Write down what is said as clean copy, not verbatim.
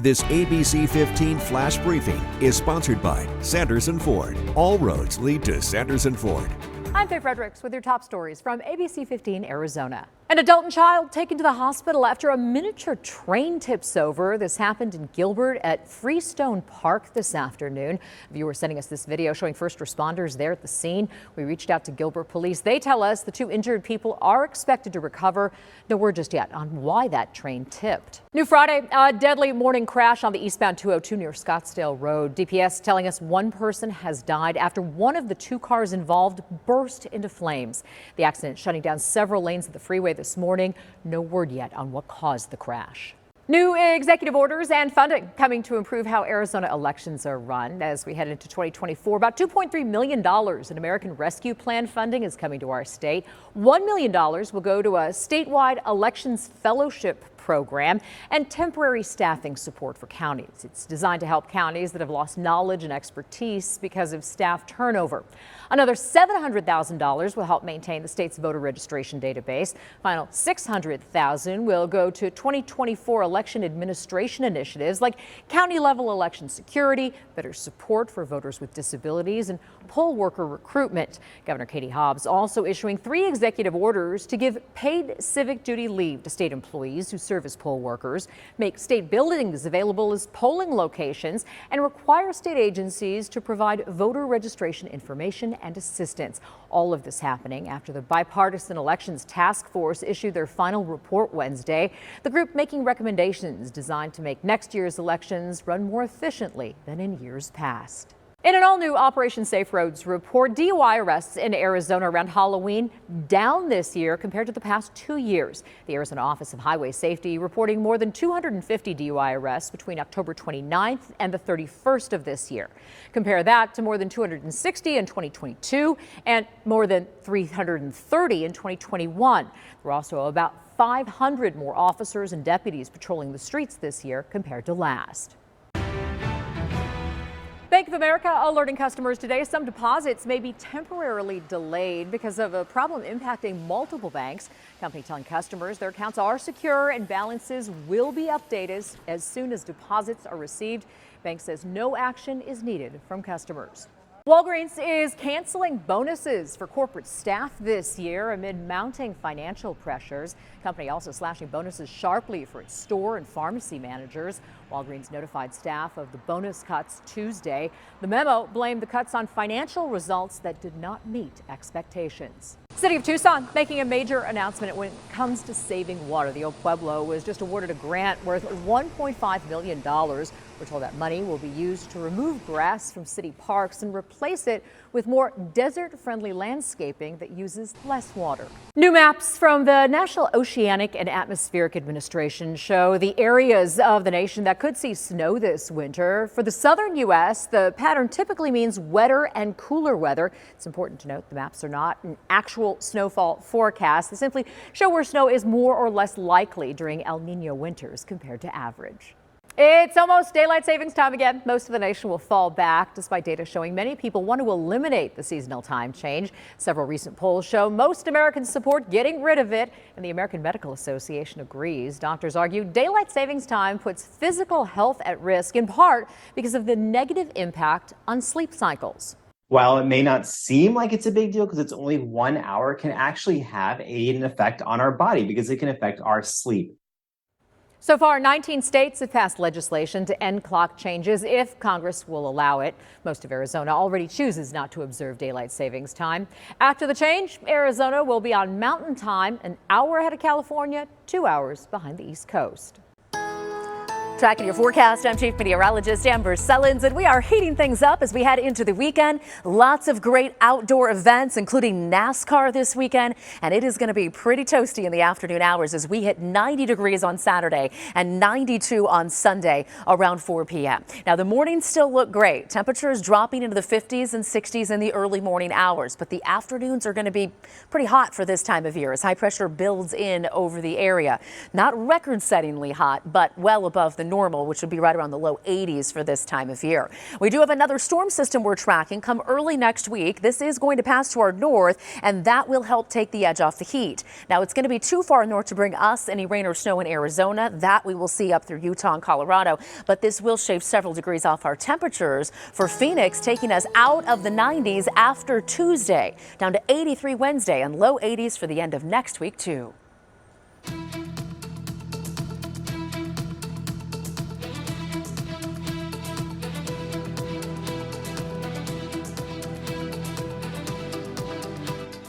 This ABC15 flash briefing is sponsored by Sanderson Ford. All roads lead to Sanderson Ford. I'm Faye Fredericks with your top stories from ABC15 Arizona. An adult and child taken to the hospital after a miniature train tips over. This happened in Gilbert at Freestone Park this afternoon. A viewer sending us this video showing first responders there at the scene. We reached out to Gilbert police. They tell us the two injured people are expected to recover. No word just yet on why that train tipped. New Friday, a deadly morning crash on the eastbound 202 near Scottsdale Road. DPS telling us one person has died after one of the two cars involved burst into flames. The accident shutting down several lanes of the freeway this morning. No word yet on what caused the crash. New executive orders and funding coming to improve how Arizona elections are run as we head into 2024. About $2.3 million in American Rescue Plan funding is coming to our state. $1 million will go to a statewide elections fellowship program and temporary staffing support for counties. It's designed to help counties that have lost knowledge and expertise because of staff turnover. Another $700,000 will help maintain the state's voter registration database. Final $600,000 will go to 2024 election administration initiatives like county-level election security, better support for voters with disabilities, and poll worker recruitment. Governor Katie Hobbs also issuing 3 executive orders to give paid civic duty leave to state employees who serve as poll workers, make state buildings available as polling locations, and require state agencies to provide voter registration information and assistance. All of this happening after the Bipartisan Elections Task Force issued their final report Wednesday. The group making recommendations designed to make next year's elections run more efficiently than in years past. In an all-new Operation Safe Roads report, DUI arrests in Arizona around Halloween down this year compared to the past 2 years. The Arizona Office of Highway Safety reporting more than 250 DUI arrests between October 29th and the 31st of this year. Compare that to more than 260 in 2022 and more than 330 in 2021. There were also about 500 more officers and deputies patrolling the streets this year compared to last. Bank of America alerting customers today some deposits may be temporarily delayed because of a problem impacting multiple banks. Company telling customers their accounts are secure and balances will be updated as soon as deposits are received. Bank says no action is needed from customers. Walgreens is canceling bonuses for corporate staff this year amid mounting financial pressures. Company also slashing bonuses sharply for its store and pharmacy managers. Walgreens notified staff of the bonus cuts Tuesday. The memo blamed the cuts on financial results that did not meet expectations. City of Tucson making a major announcement when it comes to saving water. The old Pueblo was just awarded a grant worth $1.5 million. We're told that money will be used to remove grass from city parks and replace it with more desert-friendly landscaping that uses less water. New maps from the National Oceanic and Atmospheric Administration show the areas of the nation that could see snow this winter. For the southern U.S., the pattern typically means wetter and cooler weather. It's important to note the maps are not an actual snowfall forecast. They simply show where snow is more or less likely during El Nino winters compared to average. It's almost daylight savings time again. Most of the nation will fall back, despite data showing many people want to eliminate the seasonal time change. Several recent polls show most Americans support getting rid of it, and the American Medical Association agrees. Doctors argue daylight savings time puts physical health at risk, in part because of the negative impact on sleep cycles. While it may not seem like it's a big deal because it's only 1 hour, it can actually have an effect on our body because it can affect our sleep. So far, 19 states have passed legislation to end clock changes if Congress will allow it. Most of Arizona already chooses not to observe daylight savings time. After the change, Arizona will be on Mountain Time, an hour ahead of California, 2 hours behind the East Coast. Tracking your forecast, I'm Chief Meteorologist Amber Sellens, and we are heating things up as we head into the weekend. Lots of great outdoor events, including NASCAR this weekend, and it is going to be pretty toasty in the afternoon hours as we hit 90 degrees on Saturday and 92 on Sunday around 4 p.m. Now, the mornings still look great. Temperatures dropping into the 50s and 60s in the early morning hours, but the afternoons are going to be pretty hot for this time of year as high pressure builds in over the area. Not record-settingly hot, but well above the than normal, which would be right around the low 80s for this time of year. We do have another storm system we're tracking come early next week. This is going to pass to our north, and that will help take the edge off the heat. Now, it's going to be too far north to bring us any rain or snow in Arizona. That we will see up through Utah and Colorado, but this will shave several degrees off our temperatures. For Phoenix, taking us out of the 90s after Tuesday, down to 83 Wednesday and low 80s for the end of next week, too.